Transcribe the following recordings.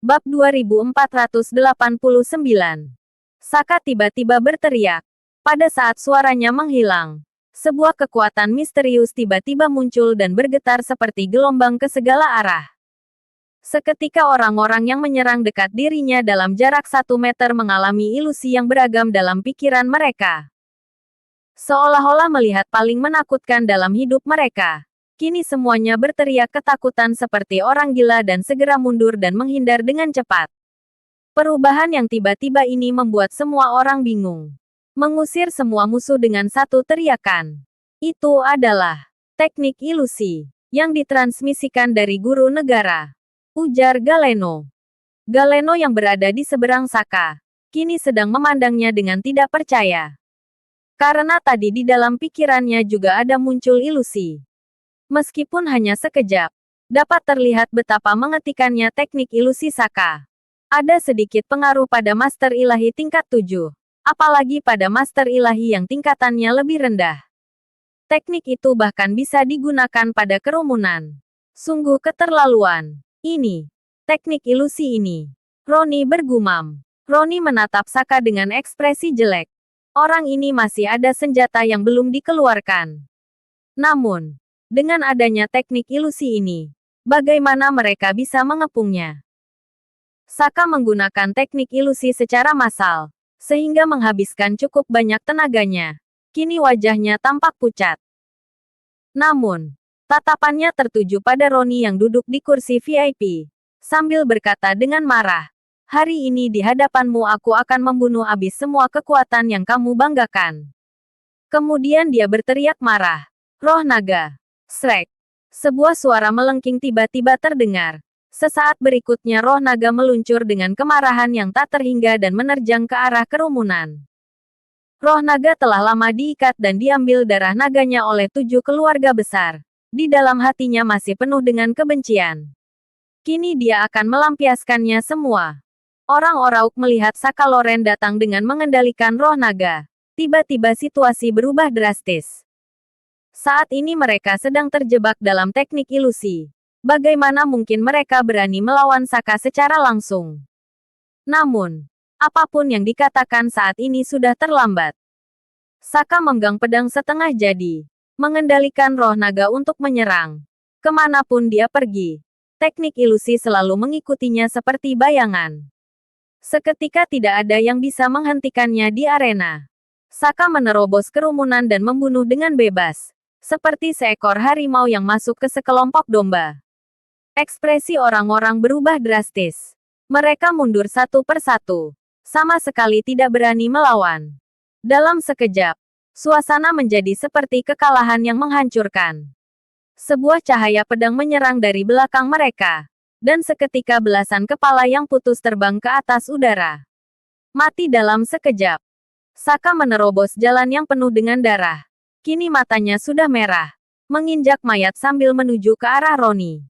Bab 2489. Saka tiba-tiba berteriak. Pada saat suaranya menghilang, sebuah kekuatan misterius tiba-tiba muncul dan bergetar seperti gelombang ke segala arah. Seketika orang-orang yang menyerang dekat dirinya dalam jarak 1 meter mengalami ilusi yang beragam dalam pikiran mereka. Seolah-olah melihat paling menakutkan dalam hidup mereka. Kini semuanya berteriak ketakutan seperti orang gila dan segera mundur dan menghindar dengan cepat. Perubahan yang tiba-tiba ini membuat semua orang bingung. Mengusir semua musuh dengan satu teriakan. Itu adalah teknik ilusi yang ditransmisikan dari guru negara, ujar Galeno. Galeno yang berada di seberang Saka, kini sedang memandangnya dengan tidak percaya. Karena tadi di dalam pikirannya juga ada muncul ilusi. Meskipun hanya sekejap, dapat terlihat betapa mengetikannya teknik ilusi Saka. Ada sedikit pengaruh pada Master Ilahi tingkat 7, apalagi pada Master Ilahi yang tingkatannya lebih rendah. Teknik itu bahkan bisa digunakan pada kerumunan. Sungguh keterlaluan. Ini, teknik ilusi ini. Roni bergumam. Roni menatap Saka dengan ekspresi jelek. Orang ini masih ada senjata yang belum dikeluarkan. Namun, dengan adanya teknik ilusi ini, bagaimana mereka bisa mengepungnya? Saka menggunakan teknik ilusi secara massal, sehingga menghabiskan cukup banyak tenaganya. Kini wajahnya tampak pucat. Namun, tatapannya tertuju pada Roni yang duduk di kursi VIP, sambil berkata dengan marah, "Hari ini di hadapanmu aku akan membunuh habis semua kekuatan yang kamu banggakan." Kemudian dia berteriak marah, "Roh naga!" Srek. Sebuah suara melengking tiba-tiba terdengar. Sesaat berikutnya roh naga meluncur dengan kemarahan yang tak terhingga dan menerjang ke arah kerumunan. Roh naga telah lama diikat dan diambil darah naganya oleh 7 keluarga besar. Di dalam hatinya masih penuh dengan kebencian. Kini dia akan melampiaskannya semua. Orang Orauk melihat Saka Loren datang dengan mengendalikan roh naga. Tiba-tiba situasi berubah drastis. Saat ini mereka sedang terjebak dalam teknik ilusi. Bagaimana mungkin mereka berani melawan Saka secara langsung? Namun, apapun yang dikatakan saat ini sudah terlambat. Saka memegang pedang setengah jadi, mengendalikan roh naga untuk menyerang. Kemanapun dia pergi, teknik ilusi selalu mengikutinya seperti bayangan. Seketika tidak ada yang bisa menghentikannya di arena. Saka menerobos kerumunan dan membunuh dengan bebas. Seperti seekor harimau yang masuk ke sekelompok domba. Ekspresi orang-orang berubah drastis. Mereka mundur satu persatu. Sama sekali tidak berani melawan. Dalam sekejap, suasana menjadi seperti kekalahan yang menghancurkan. Sebuah cahaya pedang menyerang dari belakang mereka. Dan seketika belasan kepala yang putus terbang ke atas udara. Mati dalam sekejap. Saka menerobos jalan yang penuh dengan darah. Kini matanya sudah merah, menginjak mayat sambil menuju ke arah Roni.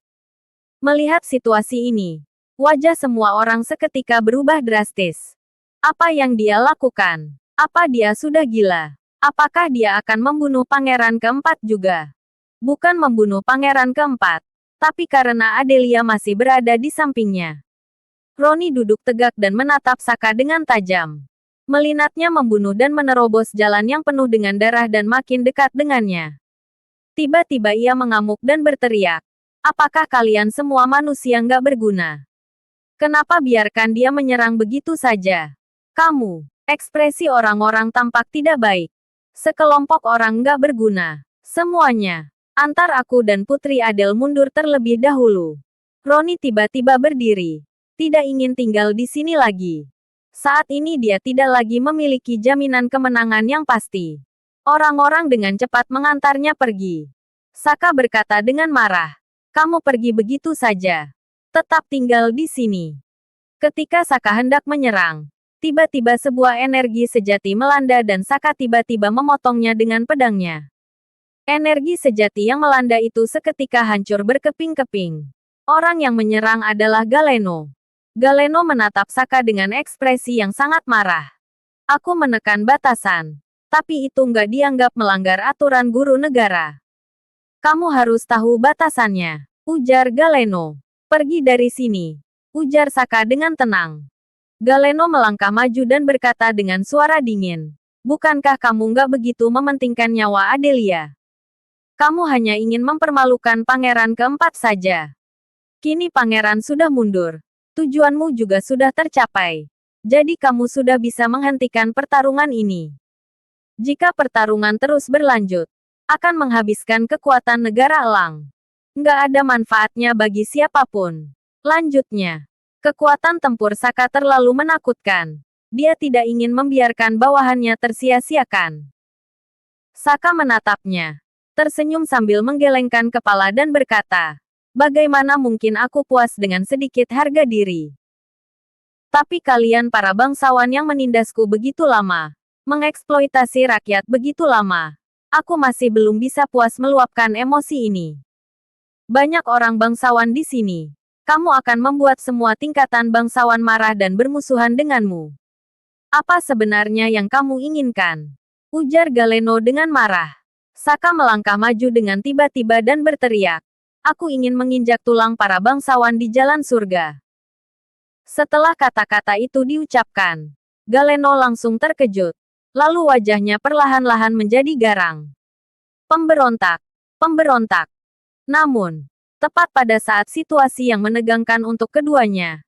Melihat situasi ini, wajah semua orang seketika berubah drastis. Apa yang dia lakukan? Apa dia sudah gila? Apakah dia akan membunuh pangeran keempat juga? Bukan membunuh pangeran keempat, tapi karena Adelia masih berada di sampingnya. Roni duduk tegak dan menatap Saka dengan tajam. Melinatnya membunuh dan menerobos jalan yang penuh dengan darah dan makin dekat dengannya. Tiba-tiba ia mengamuk dan berteriak. Apakah kalian semua manusia nggak berguna? Kenapa biarkan dia menyerang begitu saja? Kamu, ekspresi orang-orang tampak tidak baik. Sekelompok orang nggak berguna. Semuanya. Antar aku dan Putri Adel mundur terlebih dahulu. Roni tiba-tiba berdiri. Tidak ingin tinggal di sini lagi. Saat ini dia tidak lagi memiliki jaminan kemenangan yang pasti. Orang-orang dengan cepat mengantarnya pergi. Saka berkata dengan marah, "Kamu pergi begitu saja. Tetap tinggal di sini." Ketika Saka hendak menyerang, tiba-tiba sebuah energi sejati melanda dan Saka tiba-tiba memotongnya dengan pedangnya. Energi sejati yang melanda itu seketika hancur berkeping-keping. Orang yang menyerang adalah Galeno. Galeno menatap Saka dengan ekspresi yang sangat marah. "Aku menekan batasan. Tapi itu nggak dianggap melanggar aturan guru negara. Kamu harus tahu batasannya," ujar Galeno. "Pergi dari sini." ujar Saka dengan tenang. Galeno melangkah maju dan berkata dengan suara dingin. Bukankah kamu nggak begitu mementingkan nyawa Adelia? Kamu hanya ingin mempermalukan pangeran keempat saja. Kini pangeran sudah mundur. Tujuanmu juga sudah tercapai. Jadi kamu sudah bisa menghentikan pertarungan ini. Jika pertarungan terus berlanjut, akan menghabiskan kekuatan negara elang. Nggak ada manfaatnya bagi siapapun. Lanjutnya, kekuatan tempur Saka terlalu menakutkan. Dia tidak ingin membiarkan bawahannya tersia-siakan. Saka menatapnya, tersenyum sambil menggelengkan kepala dan berkata, bagaimana mungkin aku puas dengan sedikit harga diri? Tapi kalian para bangsawan yang menindasku begitu lama, mengeksploitasi rakyat begitu lama, aku masih belum bisa puas meluapkan emosi ini. Banyak orang bangsawan di sini. Kamu akan membuat semua tingkatan bangsawan marah dan bermusuhan denganmu. Apa sebenarnya yang kamu inginkan? Ujar Galeno dengan marah. Saka melangkah maju dengan tiba-tiba dan berteriak. Aku ingin menginjak tulang para bangsawan di jalan surga. Setelah kata-kata itu diucapkan, Galeno langsung terkejut. Lalu wajahnya perlahan-lahan menjadi garang. Pemberontak. Pemberontak. Namun, tepat pada saat situasi yang menegangkan untuk keduanya,